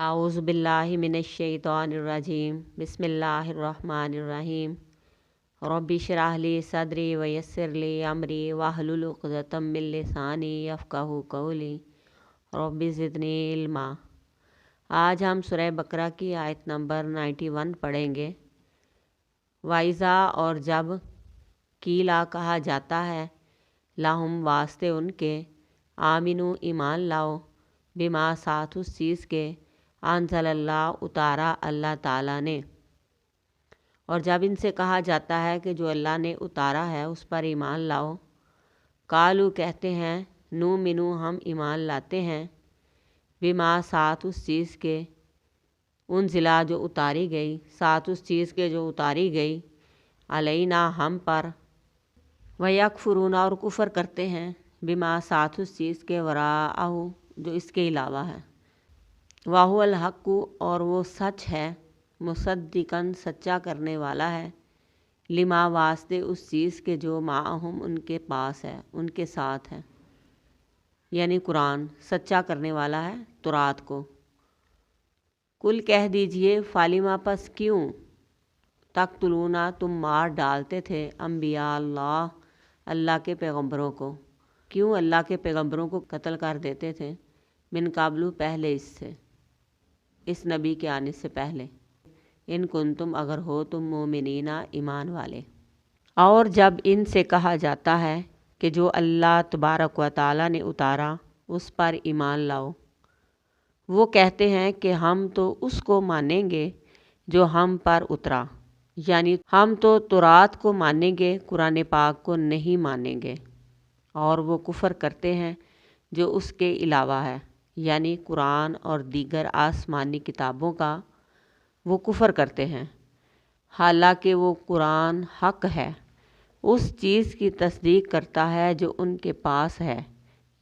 اعوذ باللہ من الشیطان الرجیم بسم اللہ الرحمن الرحیم رب اشرح لی صدری ویسر لی امری واحلل عقدۃ من لسانی یفقہوا قولی رب زدنی علما۔ آج ہم سورہ بقرہ کی آیت نمبر 91 پڑھیں گے۔ وَإِذَا اور جب قیلا کہا جاتا ہے لہم واسطے ان کے آمنو ایمان لاؤ بما ساتھ اس چیز کے انزل اللہ اتارا اللہ تعالیٰ نے، اور جب ان سے کہا جاتا ہے کہ جو اللہ نے اتارا ہے اس پر ایمان لاؤ، قالو کہتے ہیں نؤمنو ہم ایمان لاتے ہیں، بما ساتھ اس چیز کے انزلا جو اتاری گئی، ساتھ اس چیز کے جو اتاری گئی، علینا ہم پر، ویکفرون اور کفر کرتے ہیں بما ساتھ اس چیز کے وراءہ جو اس کے علاوہ ہے، واہو الحق اور وہ سچ ہے، مصدقاً سچا کرنے والا ہے، لما واسطے اس چیز کے جو معہم ان کے پاس ہے، ان کے ساتھ ہے، یعنی قرآن سچا کرنے والا ہے تورات کو۔ کل کہہ دیجئے فالما پس کیوں تقتلونا تم مار ڈالتے تھے انبیاء اللہ اللہ کے پیغمبروں کو، کیوں اللہ کے پیغمبروں کو قتل کر دیتے تھے، من قبل پہلے اس نبی کے آنے سے پہلے، ان کنتم اگر ہو تم مومنین ایمان والے۔ اور جب ان سے کہا جاتا ہے کہ جو اللہ تبارک و تعالیٰ نے اتارا اس پر ایمان لاؤ، وہ کہتے ہیں کہ ہم تو اس کو مانیں گے جو ہم پر اترا، یعنی ہم تو تورات کو مانیں گے، قرآن پاک کو نہیں مانیں گے، اور وہ کفر کرتے ہیں جو اس کے علاوہ ہے، یعنی قرآن اور دیگر آسمانی کتابوں کا وہ کفر کرتے ہیں، حالانکہ وہ قرآن حق ہے، اس چیز کی تصدیق کرتا ہے جو ان کے پاس ہے،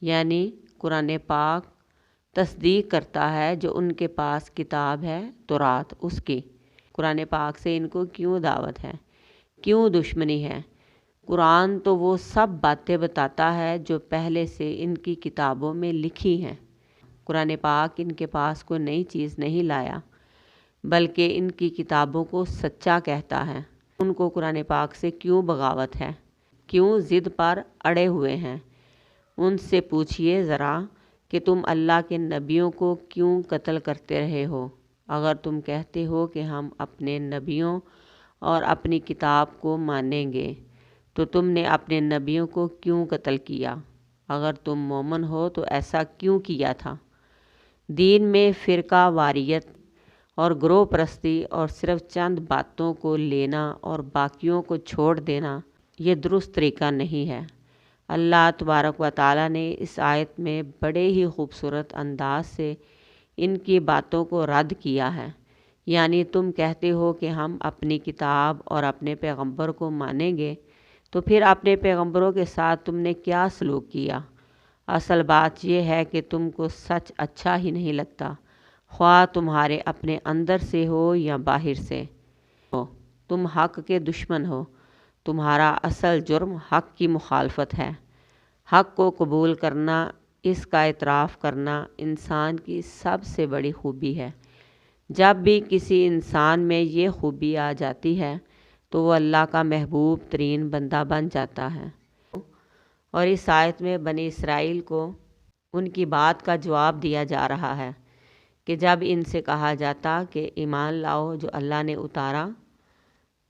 یعنی قرآن پاک تصدیق کرتا ہے جو ان کے پاس کتاب ہے تورات اس کی۔ قرآن پاک سے ان کو کیوں دعوت ہے، کیوں دشمنی ہے؟ قرآن تو وہ سب باتیں بتاتا ہے جو پہلے سے ان کی کتابوں میں لکھی ہیں۔ قرآن پاک ان کے پاس کوئی نئی چیز نہیں لایا، بلکہ ان کی کتابوں کو سچا کہتا ہے۔ ان کو قرآن پاک سے کیوں بغاوت ہے، کیوں ضد پر اڑے ہوئے ہیں؟ ان سے پوچھئے ذرا کہ تم اللہ کے نبیوں کو کیوں قتل کرتے رہے ہو؟ اگر تم کہتے ہو کہ ہم اپنے نبیوں اور اپنی کتاب کو مانیں گے تو تم نے اپنے نبیوں کو کیوں قتل کیا؟ اگر تم مومن ہو تو ایسا کیوں کیا تھا؟ دین میں فرقہ واریت اور گروہ پرستی اور صرف چند باتوں کو لینا اور باقیوں کو چھوڑ دینا یہ درست طریقہ نہیں ہے۔ اللہ تبارک و تعالیٰ نے اس آیت میں بڑے ہی خوبصورت انداز سے ان کی باتوں کو رد کیا ہے، یعنی تم کہتے ہو کہ ہم اپنی کتاب اور اپنے پیغمبر کو مانیں گے، تو پھر اپنے پیغمبروں کے ساتھ تم نے کیا سلوک کیا؟ اصل بات یہ ہے کہ تم کو سچ اچھا ہی نہیں لگتا، خواہ تمہارے اپنے اندر سے ہو یا باہر سے ہو، تم حق کے دشمن ہو، تمہارا اصل جرم حق کی مخالفت ہے۔ حق کو قبول کرنا، اس کا اعتراف کرنا انسان کی سب سے بڑی خوبی ہے۔ جب بھی کسی انسان میں یہ خوبی آ جاتی ہے تو وہ اللہ کا محبوب ترین بندہ بن جاتا ہے۔ اور اس آیت میں بنی اسرائیل کو ان کی بات کا جواب دیا جا رہا ہے کہ جب ان سے کہا جاتا کہ ایمان لاؤ جو اللہ نے اتارا،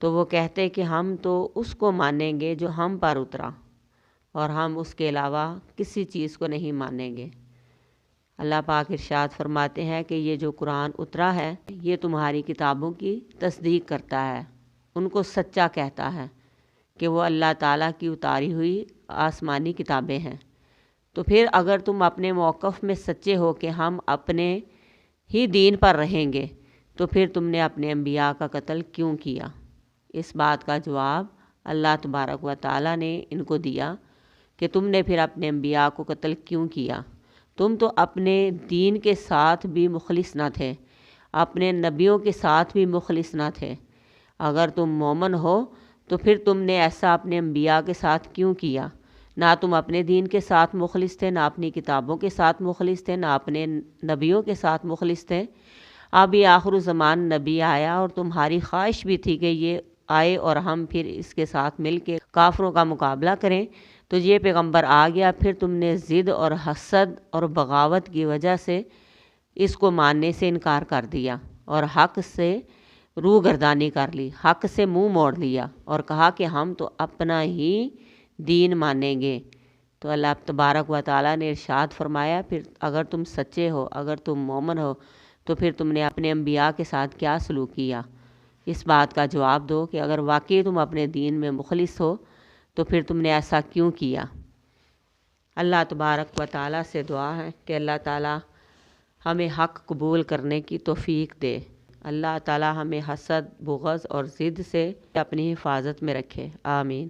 تو وہ کہتے کہ ہم تو اس کو مانیں گے جو ہم پر اترا، اور ہم اس کے علاوہ کسی چیز کو نہیں مانیں گے۔ اللہ پاک ارشاد فرماتے ہیں کہ یہ جو قرآن اترا ہے یہ تمہاری کتابوں کی تصدیق کرتا ہے، ان کو سچا کہتا ہے کہ وہ اللہ تعالیٰ کی اتاری ہوئی آسمانی کتابیں ہیں۔ تو پھر اگر تم اپنے موقف میں سچے ہو کہ ہم اپنے ہی دین پر رہیں گے، تو پھر تم نے اپنے انبیاء کا قتل کیوں کیا؟ اس بات کا جواب اللہ تبارک و تعالیٰ نے ان کو دیا کہ تم نے پھر اپنے انبیاء کو قتل کیوں کیا؟ تم تو اپنے دین کے ساتھ بھی مخلص نہ تھے، اپنے نبیوں کے ساتھ بھی مخلص نہ تھے۔ اگر تم مومن ہو تو پھر تم نے ایسا اپنے انبیاء کے ساتھ کیوں کیا؟ نہ تم اپنے دین کے ساتھ مخلص تھے، نہ اپنی کتابوں کے ساتھ مخلص تھے، نہ اپنے نبیوں کے ساتھ مخلص تھے، اب یہ آخر زمان نبی آیا اور تمہاری خواہش بھی تھی کہ یہ آئے اور ہم پھر اس کے ساتھ مل کے کافروں کا مقابلہ کریں، تو یہ پیغمبر آ گیا، پھر تم نے ضد اور حسد اور بغاوت کی وجہ سے اس کو ماننے سے انکار کر دیا اور حق سے روح گردانی کر لی، حق سے منہ موڑ لیا اور کہا کہ ہم تو اپنا ہی دین مانیں گے۔ تو اللہ تبارک و تعالیٰ نے ارشاد فرمایا، پھر اگر تم سچے ہو، اگر تم مومن ہو، تو پھر تم نے اپنے انبیاء کے ساتھ کیا سلوک کیا؟ اس بات کا جواب دو کہ اگر واقعی تم اپنے دین میں مخلص ہو تو پھر تم نے ایسا کیوں کیا؟ اللہ تبارک و تعالیٰ سے دعا ہے کہ اللہ تعالیٰ ہمیں حق قبول کرنے کی توفیق دے۔ اللہ تعالیٰ ہمیں حسد، بغض اور ضد سے اپنی حفاظت میں رکھے، آمین۔